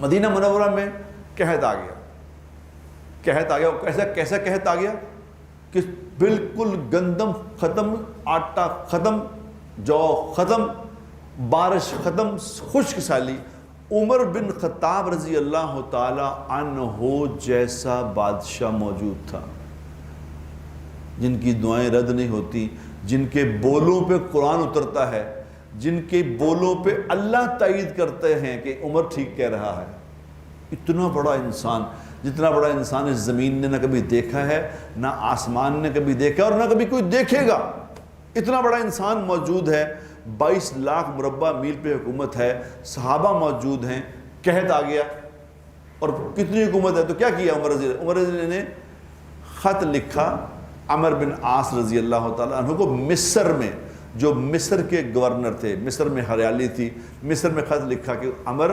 مدینہ منورہ میں قحط آ گیا، قحط آ گیا، کیسا قحط آ گیا کہ بالکل گندم ختم، آٹا ختم، جو ختم، بارش ختم، خشک سالی۔ عمر بن خطاب رضی اللہ تعالی عنہ جیسا بادشاہ موجود تھا، جن کی دعائیں رد نہیں ہوتی، جن کے بولوں پہ قرآن اترتا ہے، جن کے بولوں پہ اللہ تائید کرتے ہیں کہ عمر ٹھیک کہہ رہا ہے۔ اتنا بڑا انسان، جتنا بڑا انسان اس زمین نے نہ کبھی دیکھا ہے، نہ آسمان نے کبھی دیکھا اور نہ کبھی کوئی دیکھے گا، اتنا بڑا انسان موجود ہے۔ 22 لاکھ مربع میل پہ حکومت ہے، صحابہ موجود ہیں، قحط آ گیا اور کتنی حکومت ہے۔ تو کیا کیا عمر رضی نے خط لکھا عمر بن عاص رضی اللہ تعالیٰ عنہ کو مصر میں، جو مصر کے گورنر تھے، مصر میں ہریالی تھی، مصر میں خط لکھا کہ عمر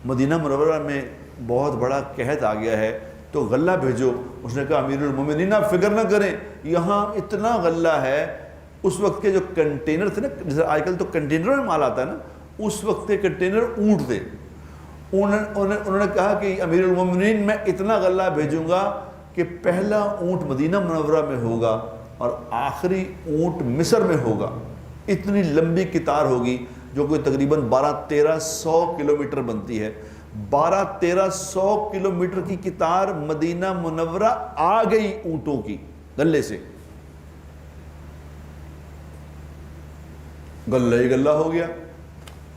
مدینہ منورہ میں بہت بڑا قحط آ گیا ہے تو غلہ بھیجو۔ اس نے کہا امیر المومنین آپ فکر نہ کریں، یہاں اتنا غلہ ہے۔ اس وقت کے جو کنٹینر تھے نا، جیسے آج کل تو کنٹینر میں مال آتا ہے نا، اس وقت کے کنٹینر اونٹ تھے۔ انہوں نے کہا کہ امیر المومنین میں اتنا غلہ بھیجوں گا کہ پہلا اونٹ مدینہ منورہ میں ہوگا اور آخری اونٹ مصر میں ہوگا۔ اتنی لمبی قطار ہوگی جو کوئی تقریباً 1200-1300 کلومیٹر بنتی ہے۔ 1200-1300 کلومیٹر کی قطار مدینہ منورہ آ گئی اونٹوں کی غلے سے۔ غلہ ہی غلہ ہو گیا،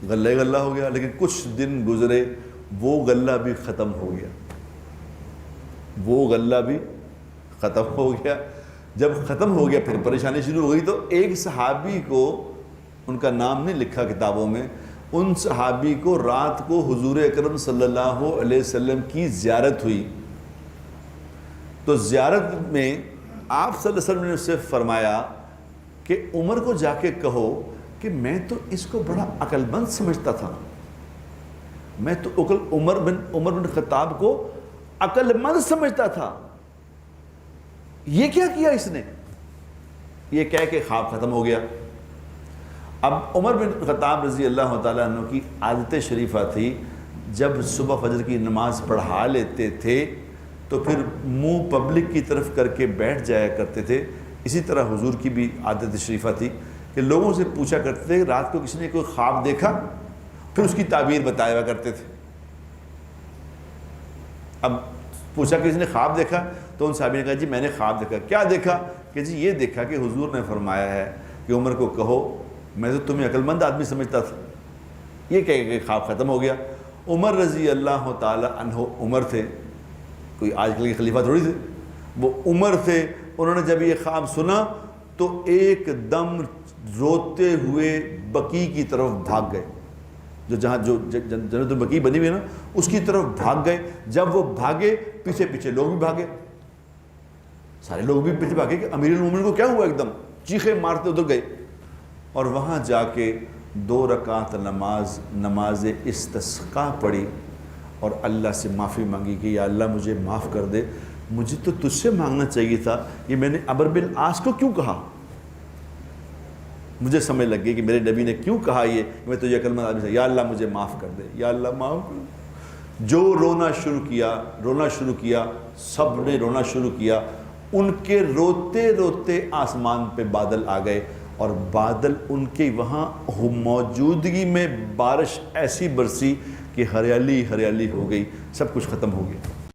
غلہ ہی غلہ ہو گیا، لیکن کچھ دن گزرے وہ غلہ بھی ختم ہو گیا، وہ غلہ بھی ختم ہو گیا۔ جب ختم ہو گیا پھر پریشانی شروع ہو گئی۔ تو ایک صحابی کو، ان کا نام نہیں لکھا کتابوں میں، ان صحابی کو رات کو حضور اکرم صلی اللہ علیہ وسلم کی زیارت ہوئی۔ تو زیارت میں آپ صلی اللہ علیہ وسلم نے اس سے فرمایا کہ عمر کو جا کے کہو کہ میں تو اس کو بڑا عقل مند سمجھتا تھا، میں تو عمر بن خطاب کو عقل مند سمجھتا تھا، یہ کیا کیا اس نے؟ یہ کہہ کے خواب ختم ہو گیا۔ اب عمر بن خطاب رضی اللہ تعالیٰ عنہ کی عادت شریفہ تھی، جب صبح فجر کی نماز پڑھا لیتے تھے تو پھر منہ پبلک کی طرف کر کے بیٹھ جایا کرتے تھے۔ اسی طرح حضور کی بھی عادت شریفہ تھی کہ لوگوں سے پوچھا کرتے تھے رات کو کسی نے کوئی خواب دیکھا، پھر اس کی تعبیر بتایا ہوا کرتے تھے۔ اب پوچھا کہ کسی نے خواب دیکھا تو ان صحابی نے کہا جی میں نے خواب دیکھا۔ کیا دیکھا؟ کہ جی یہ دیکھا کہ حضور نے فرمایا ہے کہ عمر کو کہو میں تو تمہیں عقل مند آدمی سمجھتا تھا۔ یہ کہہ کہ خواب ختم ہو گیا۔ عمر رضی اللہ تعالی عنہ عمر تھے، کوئی آج کل کے خلیفہ تھوڑی تھے، وہ عمر تھے۔ انہوں نے جب یہ خواب سنا تو ایک دم روتے ہوئے بقیع کی طرف بھاگ گئے، جو جنت البقیع بنی ہوئی ہے نا، اس کی طرف بھاگ گئے۔ جب وہ بھاگے پیچھے پیچھے لوگ بھی بھاگے، سارے لوگ بھی پیچھے بھاگے کہ امیر المومنین کو کیا ہوا، ایک دم چیخے مارتے ادھر گئے اور وہاں جا کے 2 رکعت نماز استسقاء پڑھی اور اللہ سے معافی مانگی کہ یا اللہ مجھے معاف کر دے، مجھے تو تجھ سے مانگنا چاہیے تھا، یہ میں نے عمر بن عاص کو کیوں کہا؟ مجھے سمجھ لگ گئی کہ میرے نبی نے کیوں کہا یہ، میں تو یہ کلمہ آدمی سے یا اللہ مجھے معاف کر دے، یا اللہ معاف کر دے۔ جو رونا شروع کیا، سب نے رونا شروع کیا۔ ان کے روتے روتے آسمان پہ بادل آ گئے اور بادل ان کے وہاں موجودگی میں بارش ایسی برسی کہ ہریالی ہریالی ہو گئی، سب کچھ ختم ہو گیا۔